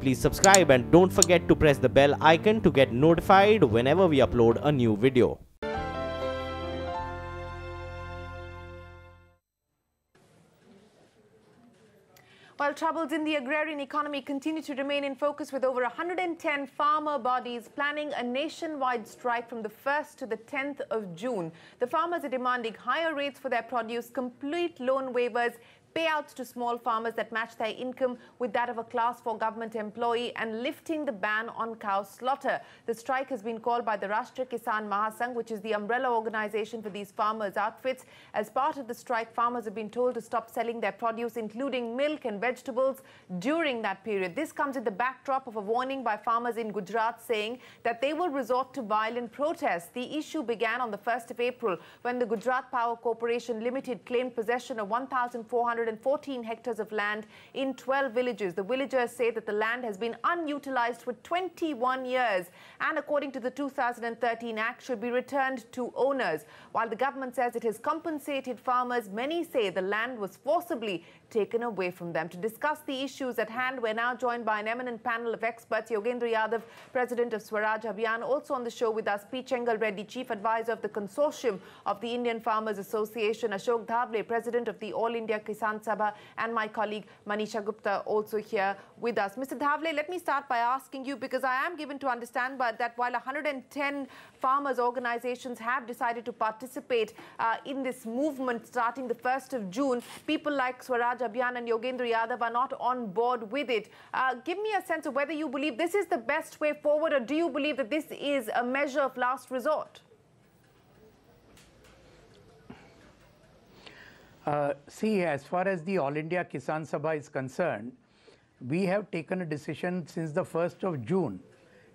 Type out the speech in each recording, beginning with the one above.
please subscribe and don't forget to press the bell icon to get notified whenever we upload a new video. While troubles in the agrarian economy continue to remain in focus, with over 110 farmer bodies planning a nationwide strike from the 1st to the 10th of June. The farmers are demanding higher rates for their produce, complete loan waivers, payouts to small farmers that match their income with that of a Class 4 government employee, and lifting the ban on cow slaughter. The strike has been called by the Rashtriya Kisan Mahasangh, which is the umbrella organization for these farmers' outfits. As part of the strike, farmers have been told to stop selling their produce, including milk and vegetables, during that period. This comes in the backdrop of a warning by farmers in Gujarat saying that they will resort to violent protests. The issue began on the 1st of April when the Gujarat Power Corporation Limited claimed possession of 1,414 hectares of land in 12 villages. The villagers say that the land has been unutilized for 21 years and, according to the 2013 Act, should be returned to owners. While the government says it has compensated farmers, many say the land was forcibly taken away from them. To discuss the issues at hand, we're now joined by an eminent panel of experts. Yogendra Yadav, President of Swaraj Abhiyan. Also on the show with us, P. Chengal Reddy, Chief Advisor of the Consortium of the Indian Farmers Association, Ashok Dhavle, President of the All India Kisan Sabha, and my colleague Manisha Gupta also here with us. Mr. Dhavle, let me start by asking you, because I am given to understand that while 110 farmers organizations have decided to participate in this movement starting the 1st of June, people like Swaraj Abhiyan and Yogendra Yadav are not on board with it. Give me a sense of whether you believe this is the best way forward, or do you believe that this is a measure of last resort? See, as far as the All India Kisan Sabha is concerned, we have taken a decision since the 1st of June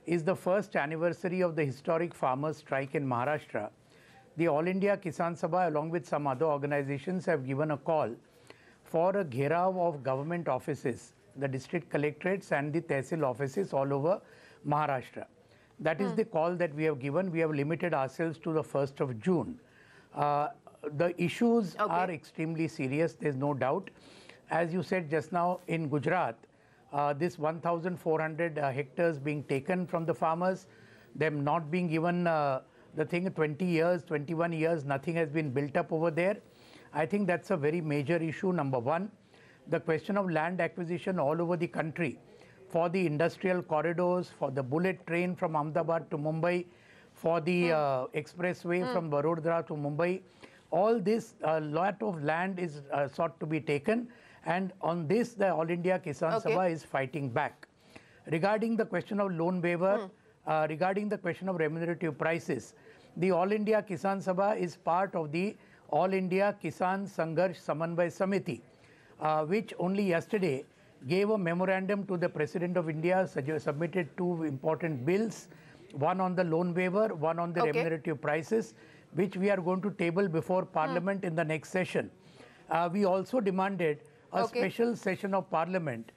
is the first anniversary of the historic farmers' strike in Maharashtra. The All India Kisan Sabha, along with some other organizations, have given a call for a gherav of government offices, the district collectorates and the tehsil offices all over Maharashtra. That is the call that we have given. We have limited ourselves to the 1st of June. The issues are extremely serious, there's no doubt. As you said just now, in Gujarat, this 1,400 hectares being taken from the farmers, them not being given the thing 20 years, 21 years, nothing has been built up over there. I think that's a very major issue, number one. The question of land acquisition all over the country for the industrial corridors, for the bullet train from Ahmedabad to Mumbai, for the expressway from Vadodara to Mumbai. All this, a lot of land is sought to be taken, and on this the All India Kisan Sabha is fighting back. Regarding the question of loan waiver, regarding the question of remunerative prices, the All India Kisan Sabha is part of the All India Kisan Sangharsh Samanvay Samiti, which only yesterday gave a memorandum to the President of India, submitted two important bills, one on the loan waiver, one on the remunerative prices, which we are going to table before Parliament in the next session. We also demanded a special session of Parliament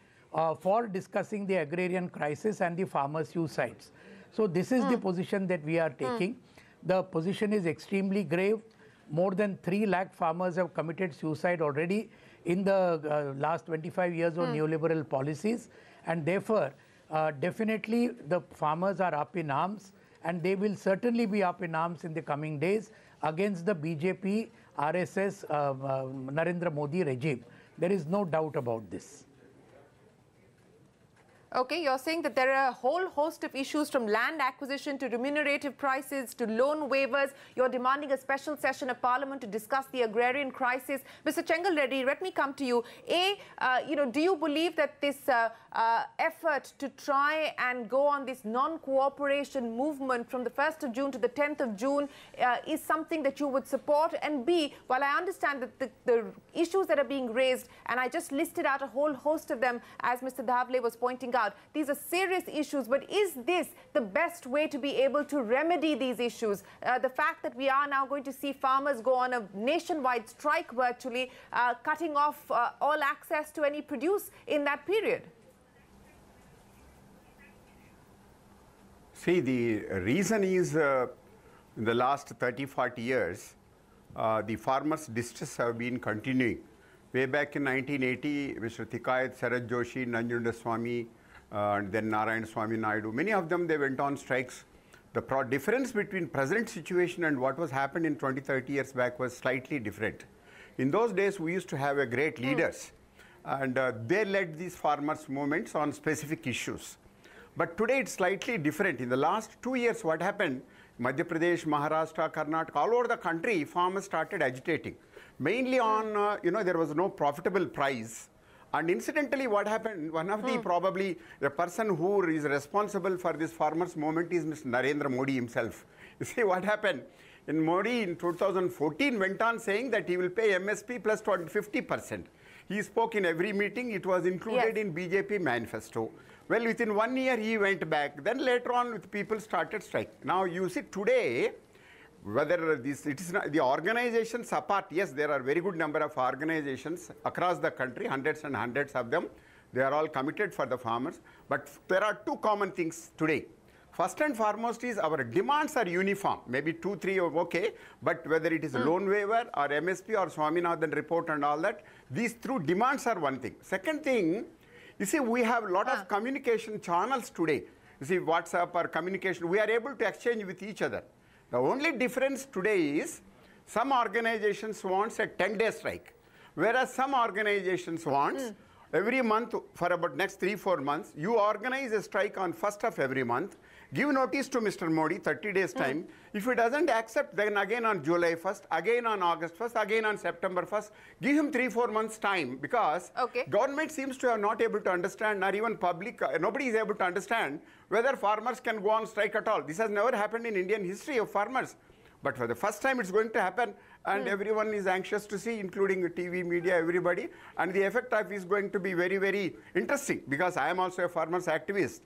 for discussing the agrarian crisis and the farmer suicides. So this is the position that we are taking. The position is extremely grave. More than 3 lakh farmers have committed suicide already in the last 25 years of neoliberal policies, and therefore definitely the farmers are up in arms, and they will certainly be up in arms in the coming days against the BJP, RSS, Narendra Modi regime. There is no doubt about this. Okay, you're saying that there are a whole host of issues, from land acquisition to remunerative prices to loan waivers. You're demanding a special session of Parliament to discuss the agrarian crisis. Mr. Chengal Reddy, let me come to you. Do you believe that this effort to try and go on this non-cooperation movement from the 1st of June to the 10th of June is something that you would support? And B, while I understand that the issues that are being raised, and I just listed out a whole host of them, as Mr. Dhavle was pointing out, these are serious issues, but is this the best way to be able to remedy these issues? The fact that we are now going to see farmers go on a nationwide strike virtually, cutting off all access to any produce in that period. See, the reason is in the last 30-40 years, the farmers' distress have been continuing. Way back in 1980, Mr. Tikayat, Sarad Joshi, Nanjundaswamy, and then Narayan Swami Naidu. Many of them, they went on strikes. The difference between present situation and what was happened in 20, 30 years back was slightly different. In those days, we used to have a great leaders, and they led these farmers' movements on specific issues. But today, it's slightly different. In the last 2 years, what happened? Madhya Pradesh, Maharashtra, Karnataka, all over the country, farmers started agitating. Mainly on, there was no profitable price. And incidentally, what happened, one of the probably the person who is responsible for this farmers' movement is Mr. Narendra Modi himself. You see what happened? Modi in 2014 went on saying that he will pay MSP plus 50%. He spoke in every meeting. It was included in BJP manifesto. Well, within 1 year, he went back. Then later on, people started striking. Now, you see today, whether this, it is not, the organizations apart, yes, there are very good number of organizations across the country, hundreds and hundreds of them. They are all committed for the farmers. But there are two common things today. First and foremost is our demands are uniform. Maybe 2, 3 are okay, but whether it is a loan waiver or MSP or Swaminathan report and all that, these two demands are one thing. Second thing, you see, we have a lot of communication channels today. You see, WhatsApp or communication, we are able to exchange with each other. The only difference today is some organizations want a 10-day strike, whereas some organizations want every month for about next 3-4 months, you organize a strike on 1st of every month, give notice to Mr. Modi, 30 days time. If he doesn't accept, then again on July 1st, again on August 1st, again on September 1st, give him 3-4 months time, because government seems to have not able to understand, or even public, nobody is able to understand whether farmers can go on strike at all. This has never happened in Indian history of farmers. But for the first time, it's going to happen, and everyone is anxious to see, including TV, media, everybody. And the effect of it is going to be very, very interesting, because I am also a farmers activist.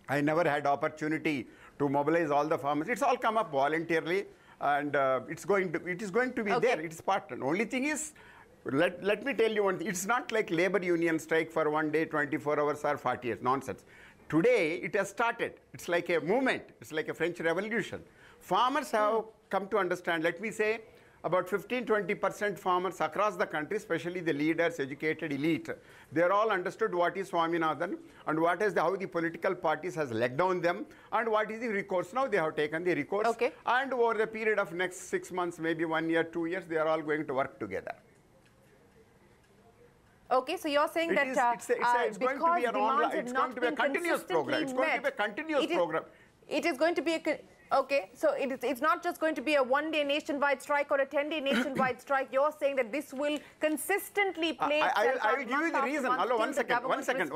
I never had opportunity to mobilize all the farmers. It's all come up voluntarily, and it is going to be there. It's part. The only thing is, let me tell you one thing. It's not like labor union strike for 1 day, 24 hours or 40 years. Nonsense. Today, it has started. It's like a movement. It's like a French Revolution. Farmers have come to understand, let me say, about 15-20% farmers across the country, especially the leaders, educated elite, they are all understood what is Swaminathan and what is how the political parties has let down them and what is the recourse. Now they have taken the recourse, and over the period of next 6 months, maybe 1 year, 2 years, they are all going to work together. Okay, so you're saying that it's going to be an online, it's going to be a continuous program. It's going to be a continuous program. It is going to be a okay, so it's not just going to be a 1-day nationwide strike or a 10-day nationwide strike. You're saying that this will consistently play itself out. I will give you the reason. Hello, one second.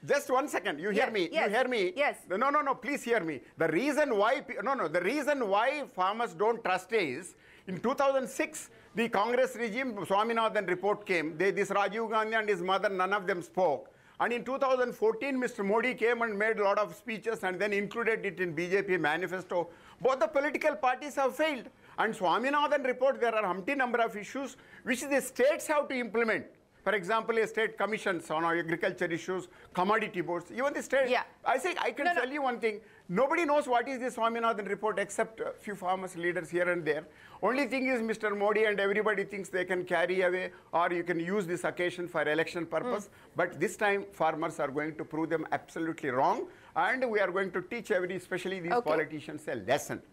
Just 1 second. You hear me? You hear me? Yes. No, please hear me. The reason why, the reason why farmers don't trust is, in 2006, the Congress regime, Swaminathan report came. This Rajiv Gandhi and his mother, none of them spoke. And in 2014, Mr. Modi came and made a lot of speeches and then included it in BJP manifesto. Both the political parties have failed. And Swaminathan report, there are humpty number of issues which the states have to implement. For example, a state commissions on agriculture issues, commodity boards, even the state. I can tell you one thing. Nobody knows what is this Swaminathan report except a few farmers leaders here and there. Only thing is Mr. Modi and everybody thinks they can carry away or you can use this occasion for election purpose. But this time farmers are going to prove them absolutely wrong, and we are going to teach especially these politicians a lesson.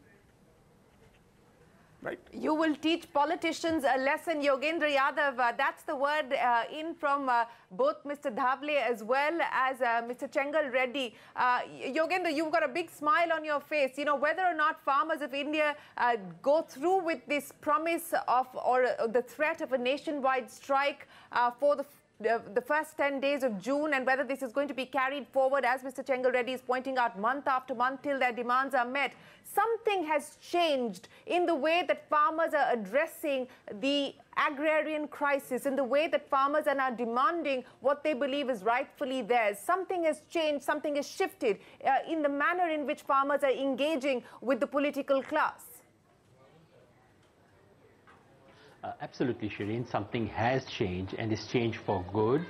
Right. You will teach politicians a lesson, Yogendra Yadav. That's the word in from both Mr. Dhable as well as Mr. Chengal Reddy. Yogendra, you've got a big smile on your face. You know, whether or not farmers of India go through with this promise of or the threat of a nationwide strike for the first 10 days of June, and whether this is going to be carried forward, as Mr. Chengal Reddy is pointing out, month after month till their demands are met. Something has changed in the way that farmers are addressing the agrarian crisis, in the way that farmers are now demanding what they believe is rightfully theirs. Something has changed, something has shifted in the manner in which farmers are engaging with the political class. Absolutely, Shireen. Something has changed, and it's changed for good.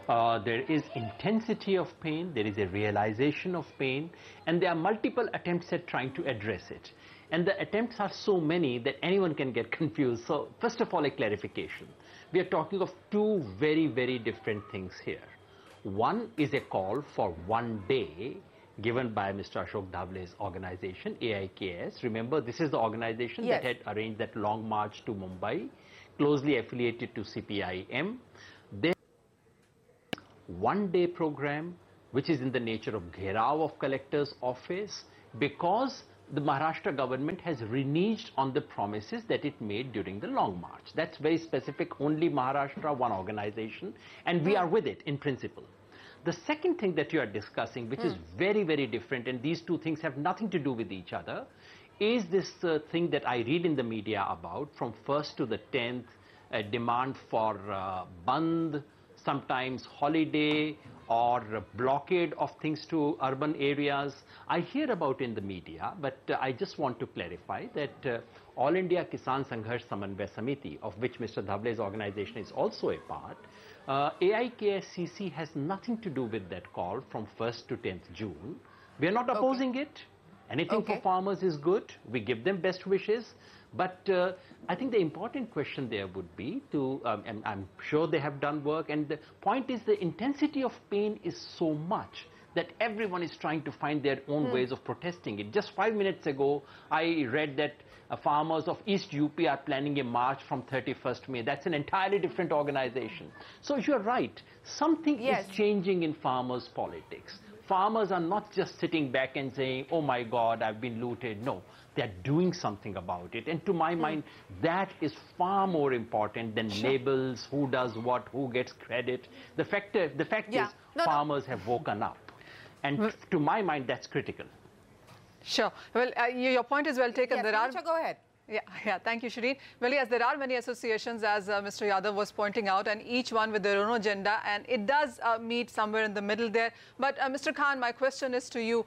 There is intensity of pain, there is a realization of pain, and there are multiple attempts at trying to address it. And the attempts are so many that anyone can get confused. So, first of all, a clarification. We are talking of two very, very different things here. One is a call for 1 day given by Mr. Ashok Davle's organization, AIKS. Remember, this is the organization Yes. that had arranged that long march to Mumbai, closely affiliated to CPIM. Then 1 day program, which is in the nature of Gherao of collector's office, because the Maharashtra government has reneged on the promises that it made during the long march. That's very specific, only Maharashtra, one organization, and we are with it in principle. The second thing that you are discussing, which is very, very different, and these two things have nothing to do with each other, is this thing that I read in the media about from 1st to the 10th, a demand for bandh, sometimes holiday or blockade of things to urban areas. I hear about in the media, but I just want to clarify that All India Kisan Sangharsh Samanvay Samiti, of which Mr. Dhavle's organization is also a part, AIKSCC has nothing to do with that call from 1st to 10th June. We are not opposing it. Anything for farmers is good. We give them best wishes. But I think the important question there would be to, and I'm sure they have done work, and the point is the intensity of pain is so much that everyone is trying to find their own ways of protesting it. Just 5 minutes ago, I read that farmers of East UP are planning a march from 31st May. That's an entirely different organization. So you're right. Something is changing in farmers' politics. Farmers are not just sitting back and saying, oh my God, I've been looted. No, they're doing something about it. And to my mind, that is far more important than labels, who does what, who gets credit. The fact is, farmers have woken up. And to my mind, that's critical. Sure. Well, your point is well taken. Yes, go ahead. Yeah, thank you, Shireen. Well, yes, there are many associations, as Mr. Yadav was pointing out, and each one with their own agenda, and it does meet somewhere in the middle there. But Mr. Khan, my question is to you.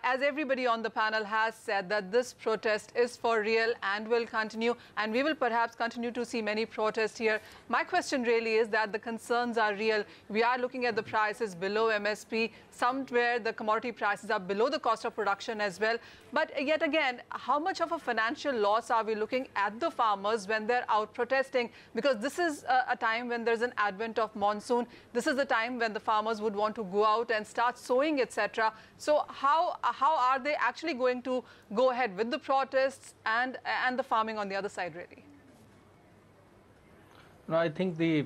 As everybody on the panel has said, that this protest is for real and will continue, and we will perhaps continue to see many protests here. My question really is that the concerns are real. We are looking at the prices below MSP. Somewhere the commodity prices are below the cost of production as well. But yet again, how much of a financial loss are we looking at the farmers when they're out protesting? Because this is a time when there's an advent of monsoon. This is the time when the farmers would want to go out and start sowing, etc. So how are they actually going to go ahead with the protests and the farming on the other side, really? No, I think the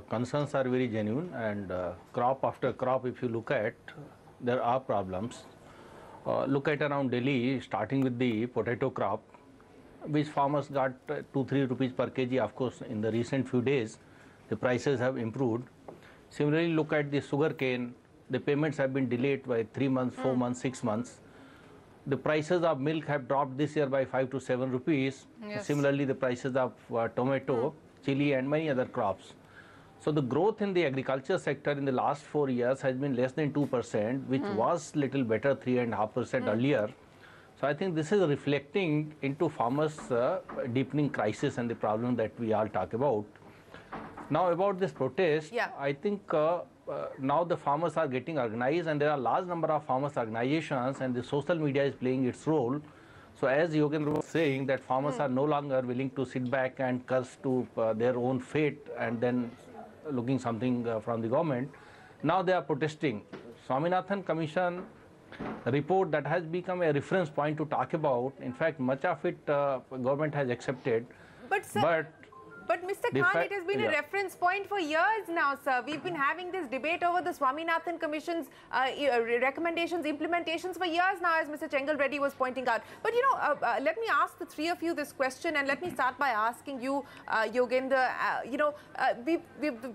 concerns are very genuine, and crop after crop, if you look at, there are problems. Look at around Delhi, starting with the potato crop, which farmers got 2-3 rupees per kg. Of course, in the recent few days, the prices have improved. Similarly, look at the sugar cane. The payments have been delayed by 3 months, 4 months, 6 months. The prices of milk have dropped this year by 5 to 7 rupees. Yes. Similarly, the prices of tomato, chili, and many other crops. So the growth in the agriculture sector in the last 4 years has been less than 2%, which was little better, 3.5% earlier. So I think this is reflecting into farmers' deepening crisis and the problem that we all talk about. Now about this protest, I think now the farmers are getting organized, and there are a large number of farmers' organizations, and the social media is playing its role. So as Yogendra was saying, that farmers are no longer willing to sit back and curse to their own fate and then looking something from the government. Now they are protesting. Swaminathan Commission report that has become a reference point to talk about. In fact, much of it government has accepted. But sir, but Mr. Khan, it has been a reference point for years now, sir. We've been having this debate over the Swaminathan Commission's recommendations, implementations for years now, as Mr. Chengal Reddy was pointing out. But, you know, let me ask the three of you this question, and let me start by asking you, Yogendra, you know,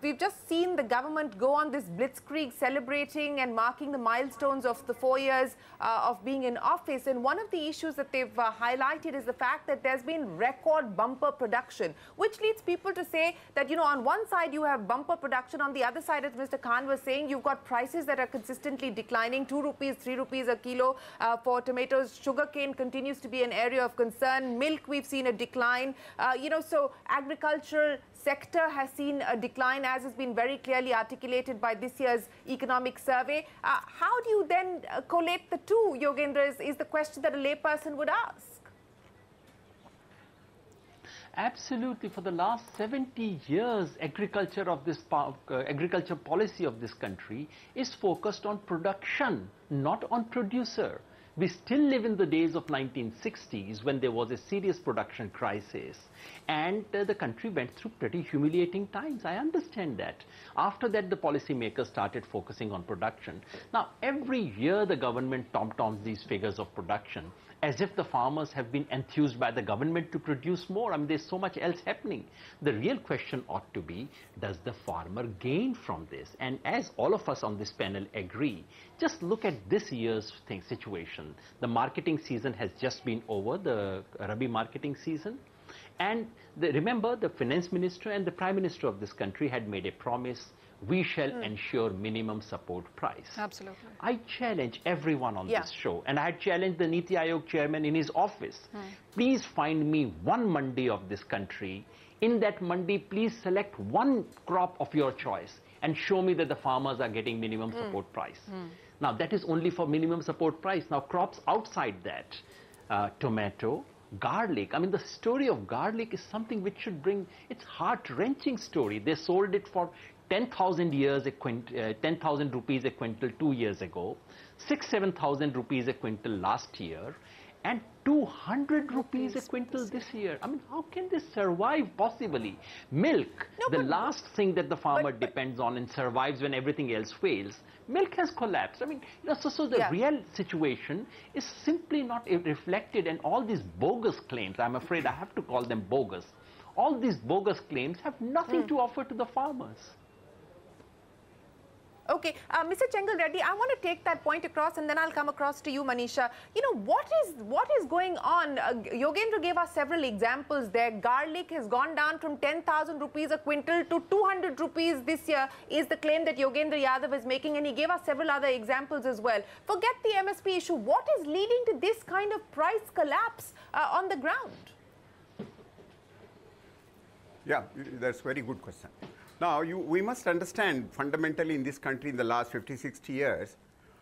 we've just seen the government go on this blitzkrieg celebrating and marking the milestones of the 4 years of being in office. And one of the issues that they've highlighted is the fact that there's been record bumper production, which leads people to say that, you know, on one side you have bumper production, on the other side, as Mr. Khan was saying, you've got prices that are consistently declining, 2 rupees, 3 rupees a kilo for tomatoes. Sugarcane continues to be an area of concern. Milk, we've seen a decline. You know, so agricultural sector has seen a decline, as has been very clearly articulated by this year's economic survey. How do you then collate the two, Yogendra, is the question that a layperson would ask. Absolutely. For the last 70 years, agriculture policy of this country is focused on production, not on producer. We still live in the days of 1960s when there was a serious production crisis and the country went through pretty humiliating times. I understand that. After that, the policymakers started focusing on production. Now, every year the government tom-toms these figures of production as if the farmers have been enthused by the government to produce more. I mean, there's so much else happening. The real question ought to be, does the farmer gain from this? And as all of us on this panel agree, just look at this year's situation. The marketing season has just been over, the Rabi marketing season. And remember, the finance minister and the prime minister of this country had made a promise: we shall ensure minimum support price. Absolutely. I challenge everyone on this show, and I had challenged the Niti Aayog chairman in his office. Please find me one mandi of this country. In that mandi, please select one crop of your choice and show me that the farmers are getting minimum support price. Now, that is only for minimum support price. Now, crops outside that, tomato, garlic. I mean, the story of garlic is something which should bring, it's heart-wrenching story. They sold it for 10,000 rupees a quintal 2 years ago, 6,000-7,000 rupees a quintal last year, and 200 rupees a quintal this year. I mean, how can this survive possibly? Milk, the last thing that the farmer depends on and survives when everything else fails, milk has collapsed. I mean, so the real situation is simply not reflected, and all these bogus claims, I'm afraid I have to call them bogus, all these bogus claims have nothing to offer to the farmers. Okay, Mr. Chengal Reddy, I want to take that point across and then I'll come across to you, Manisha. You know, what is going on? Yogendra gave us several examples there. Garlic has gone down from 10,000 rupees a quintal to 200 rupees this year is the claim that Yogendra Yadav is making, and he gave us several other examples as well. Forget the MSP issue. What is leading to this kind of price collapse on the ground? Yeah, that's a very good question. Now, we must understand fundamentally in this country in the last 50, 60 years,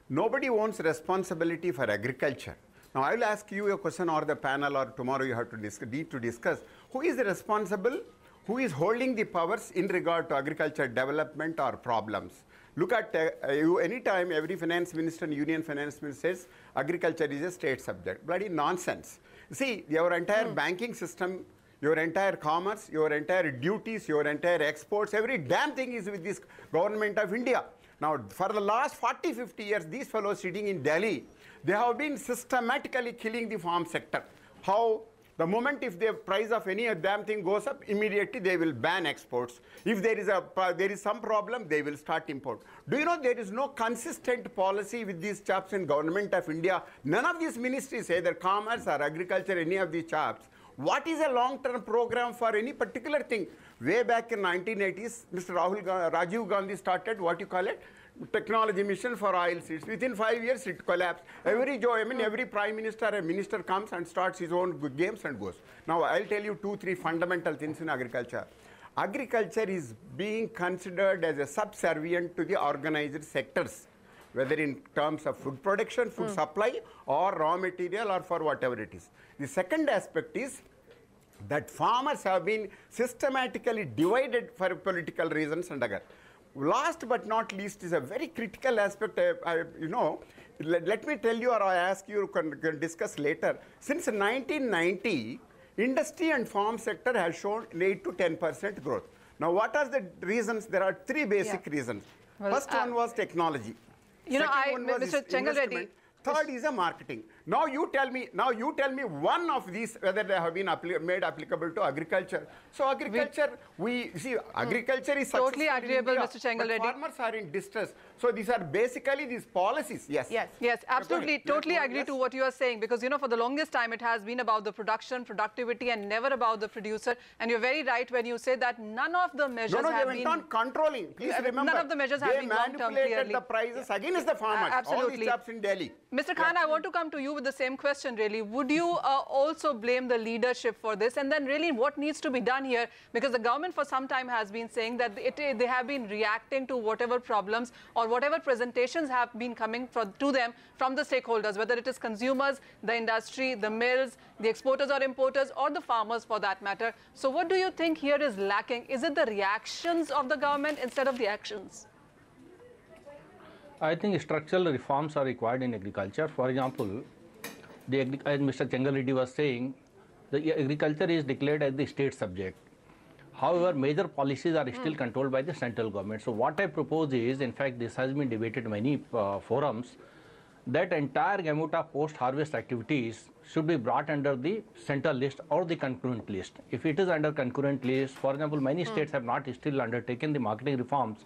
nobody wants responsibility for agriculture. Now, I will ask you a question, or the panel, or tomorrow you have to need to discuss who is responsible, who is holding the powers in regard to agriculture development or problems. Look at anytime every finance minister and union finance minister says agriculture is a state subject. Bloody nonsense. See, your entire banking system, your entire commerce, your entire duties, your entire exports, every damn thing is with this government of India. Now, for the last 40, 50 years, these fellows sitting in Delhi, they have been systematically killing the farm sector. How? The moment if the price of any damn thing goes up, immediately they will ban exports. If there is some problem, they will start import. Do you know there is no consistent policy with these chaps in government of India? None of these ministries, either commerce or agriculture, any of these chaps, what is a long-term program for any particular thing? Way back in 1980s, Mr. Rajiv Gandhi started what you call it, technology mission for oil seeds. Within 5 years, it collapsed. Every prime minister or a minister comes and starts his own good games and goes. Now, I'll tell you 2, 3 fundamental things in agriculture. Agriculture is being considered as a subservient to the organized sectors, whether in terms of food production, food supply, or raw material, or for whatever it is. The second aspect is that farmers have been systematically divided for political reasons and other. Last but not least is a very critical aspect. Let me tell you, or I ask you, can discuss later. Since 1990, industry and farm sector has shown 8 to 10% growth. Now, what are the reasons? There are 3 basic reasons. Well, first one was technology. Mr. Chengal Reddy. Third is a marketing. Now you tell me one of these whether they have been made applicable to agriculture. So agriculture, agriculture is totally agreeable, Mr. Chengal Reddy. Farmers are in distress. So these are basically these policies. Yes. Yes, absolutely, totally agree to what you are saying, because for the longest time it has been about the production, productivity, and never about the producer. And you're very right when you say that none of the measures have been... they went on controlling. Please remember. None of the measures have been long-term clearly. They manipulated the prices against the farmers. Absolutely. All these chaps in Delhi. Mr. Khan, I want to come to you with the same question, really. Would you also blame the leadership for this? And then really what needs to be done here? Because the government for some time has been saying that they have been reacting to whatever problems or or whatever presentations have been coming to them from the stakeholders, whether it is consumers, the industry, the mills, the exporters or importers, or the farmers for that matter. So what do you think here is lacking? Is it the reactions of the government instead of the actions? I think structural reforms are required in agriculture. For example, as Mr. Changal Reddy was saying, the agriculture is declared as the state subject. However, major policies are still controlled by the central government. So what I propose is, in fact, this has been debated in many forums, that entire gamut of post-harvest activities should be brought under the central list or the concurrent list. If it is under concurrent list, for example, many states have not still undertaken the marketing reforms.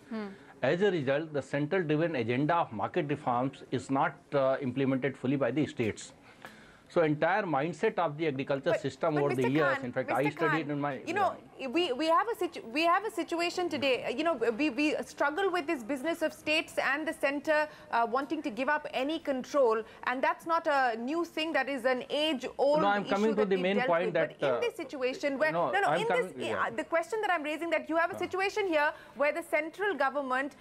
As a result, the central-driven agenda of market reforms is not implemented fully by the states. So entire mindset of the agriculture system over the years, in fact, I studied in my... You know, we have a situation today, you know, we struggle with this business of states and the center wanting to give up any control, and that's not a new thing, that is an age-old I'm coming to the main point that... But in this situation where... the question that I'm raising, that you have a situation here where the central government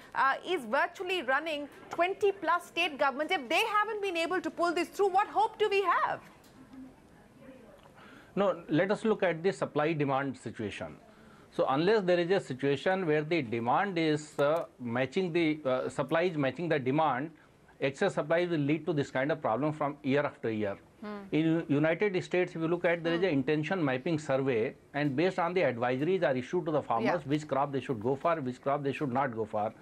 is virtually running 20+ state governments. If they haven't been able to pull this through, what hope do we have? No, let us look at the supply-demand situation. So unless there is a situation where the demand is matching the supply is matching the demand, excess supply will lead to this kind of problem from year after year. In United States, if you look at, there is an intention mapping survey, and based on the advisories are issued to the farmers, which crop they should go for, which crop they should not go for.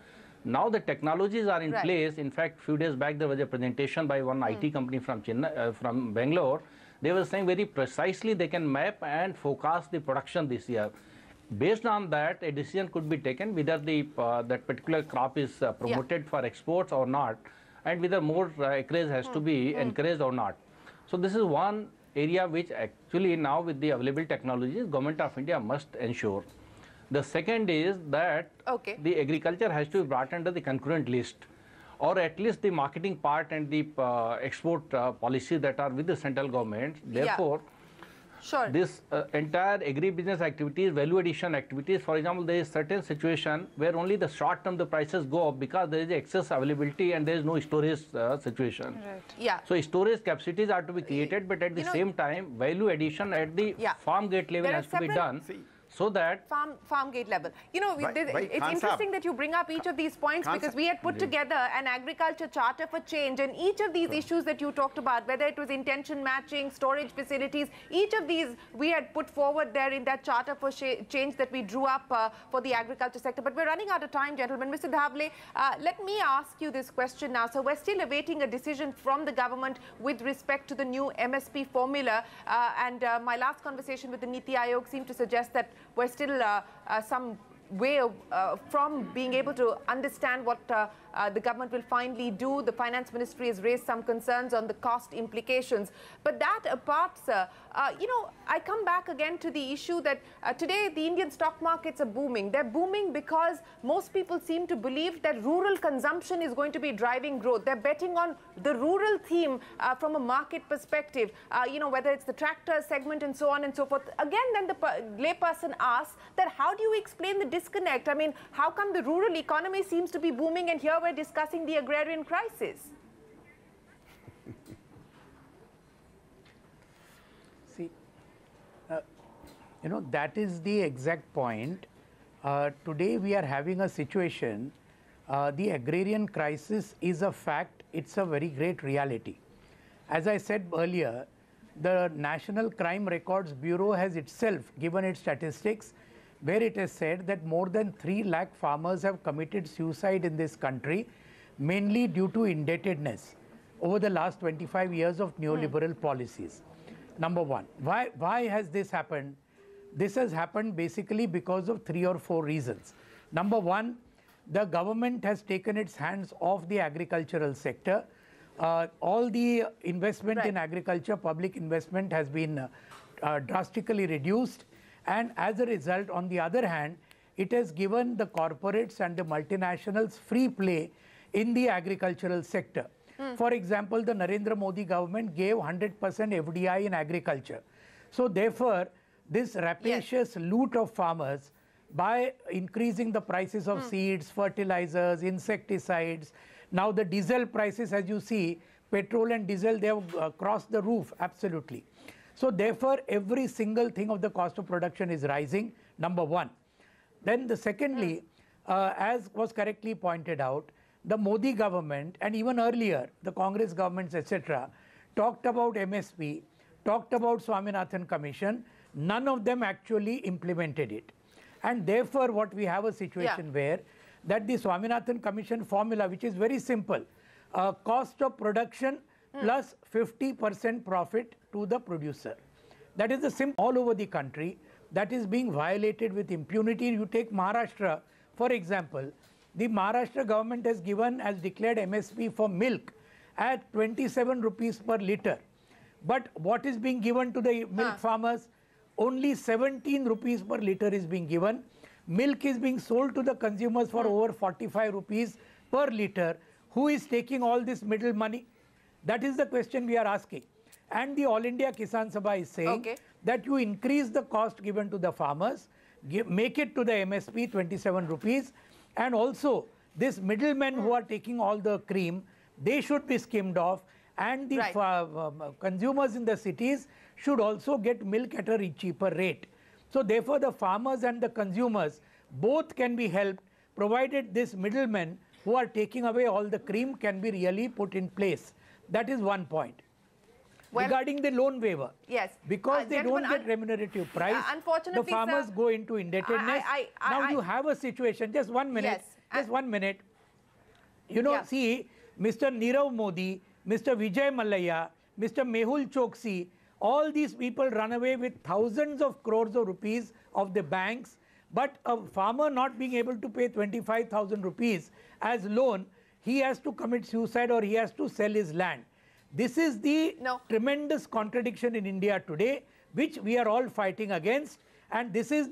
Now the technologies are in place. In fact, few days back there was a presentation by one IT company from Chennai, from Bangalore. They were saying very precisely they can map and forecast the production this year. Based on that, a decision could be taken whether the that particular crop is promoted for exports or not, and whether more acreage has to be encouraged or not. So this is one area which actually now with the available technologies, Government of India must ensure. The second is that the agriculture has to be brought under the concurrent list, or at least the marketing part and the export policy that are with the central government. Therefore, this entire agri-business activities, value addition activities, for example, there is certain situation where only the short term the prices go up because there is excess availability and there is no storage situation. So storage capacities are to be created, but at the same time, value addition at the farm gate level has to be done. So that farm gate level. You know, it's interesting that you bring up each of these points, because we had put together an agriculture charter for change, and each of these issues that you talked about, whether it was intention matching, storage facilities, each of these we had put forward there in that charter for change that we drew up for the agriculture sector. But we're running out of time, gentlemen. Mr. Dhable, let me ask you this question now. So we're still awaiting a decision from the government with respect to the new MSP formula, and my last conversation with the Niti Aayog seemed to suggest that we're still some way from being able to understand what the government will finally do. The finance ministry has raised some concerns on the cost implications. But that apart, sir, you know, I come back again to the issue that today the Indian stock markets are booming. They're booming because most people seem to believe that rural consumption is going to be driving growth. They're betting on the rural theme from a market perspective, you know, whether it's the tractor segment and so on and so forth. Again, then the layperson asks that how do you explain the disconnect? I mean, how come the rural economy seems to be booming and here we're discussing the agrarian crisis? See, you know, that is the exact point. Today we are having a situation, the agrarian crisis is a fact, it's a very great reality. As I said earlier, the National Crime Records Bureau has itself given its statistics, where it has said that more than 3 lakh farmers have committed suicide in this country, mainly due to indebtedness over the last 25 years of neoliberal policies. Number one, why has this happened? This has happened basically because of 3 or 4 reasons. Number one, the government has taken its hands off the agricultural sector. All the investment in agriculture, public investment has been drastically reduced. And as a result, on the other hand, it has given the corporates and the multinationals free play in the agricultural sector. For example, the Narendra Modi government gave 100% FDI in agriculture. So therefore, this rapacious loot of farmers by increasing the prices of seeds, fertilizers, insecticides. Now the diesel prices, as you see, petrol and diesel, they have crossed the roof, absolutely. So therefore, every single thing of the cost of production is rising, number one. Then the secondly, as was correctly pointed out, the Modi government and even earlier, the Congress governments, etc., talked about MSP, talked about Swaminathan Commission. None of them actually implemented it. And therefore, what we have a situation where that the Swaminathan Commission formula, which is very simple, cost of production plus 50% profit to the producer. That is the simple all over the country. That is being violated with impunity. You take Maharashtra, for example, the Maharashtra government has declared MSP for milk at 27 rupees per litre. But what is being given to the milk farmers? Only 17 rupees per litre is being given. Milk is being sold to the consumers for over 45 rupees per litre. Who is taking all this middle money? That is the question we are asking. And the All India Kisan Sabha is saying that you increase the cost given to the farmers, make it to the MSP 27 rupees, and also this middlemen who are taking all the cream, they should be skimmed off, and the consumers in the cities should also get milk at a cheaper rate. So therefore the farmers and the consumers both can be helped, provided this middlemen who are taking away all the cream can be really put in place. That is one point. Well, regarding the loan waiver, because they don't get remunerative price, the farmers go into indebtedness. Now you have a situation, just 1 minute, just 1 minute. You know, see, Mr. Nirav Modi, Mr. Vijay Mallya, Mr. Mehul Choksi, all these people run away with thousands of crores of rupees of the banks, but a farmer not being able to pay 25,000 rupees as loan, he has to commit suicide or he has to sell his land. This is the tremendous contradiction in India today, which we are all fighting against. And this is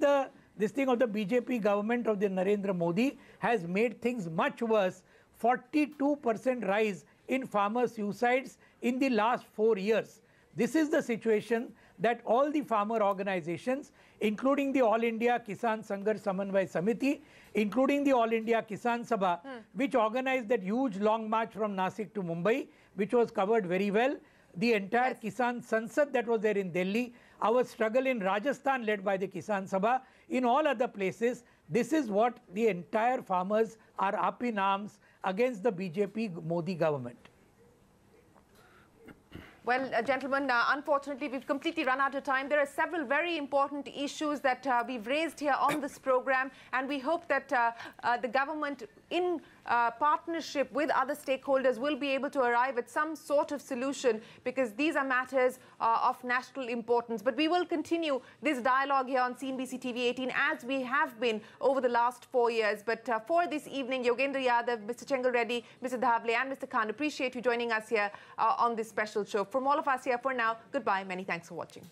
this thing of the BJP government of the Narendra Modi has made things much worse. 42% rise in farmer suicides in the last 4 years. This is the situation that all the farmer organizations, including the All India Kisan Sangharsh Samanvay Samiti, including the All India Kisan Sabha, which organized that huge long march from Nasik to Mumbai, which was covered very well, the entire Kisan Sansad that was there in Delhi, our struggle in Rajasthan led by the Kisan Sabha, in all other places, this is what the entire farmers are up in arms against the BJP Modi government. Well, gentlemen, unfortunately, we've completely run out of time. There are several very important issues that we've raised here on this program, and we hope that the government, in partnership with other stakeholders, will be able to arrive at some sort of solution, because these are matters of national importance. But we will continue this dialogue here on CNBC TV18 as we have been over the last 4 years. But for this evening, Yogendra Yadav, Mr. Chengal Reddy, Mr. Dhable and Mr. Khan, appreciate you joining us here on this special show. From all of us here for now, goodbye. Many thanks for watching.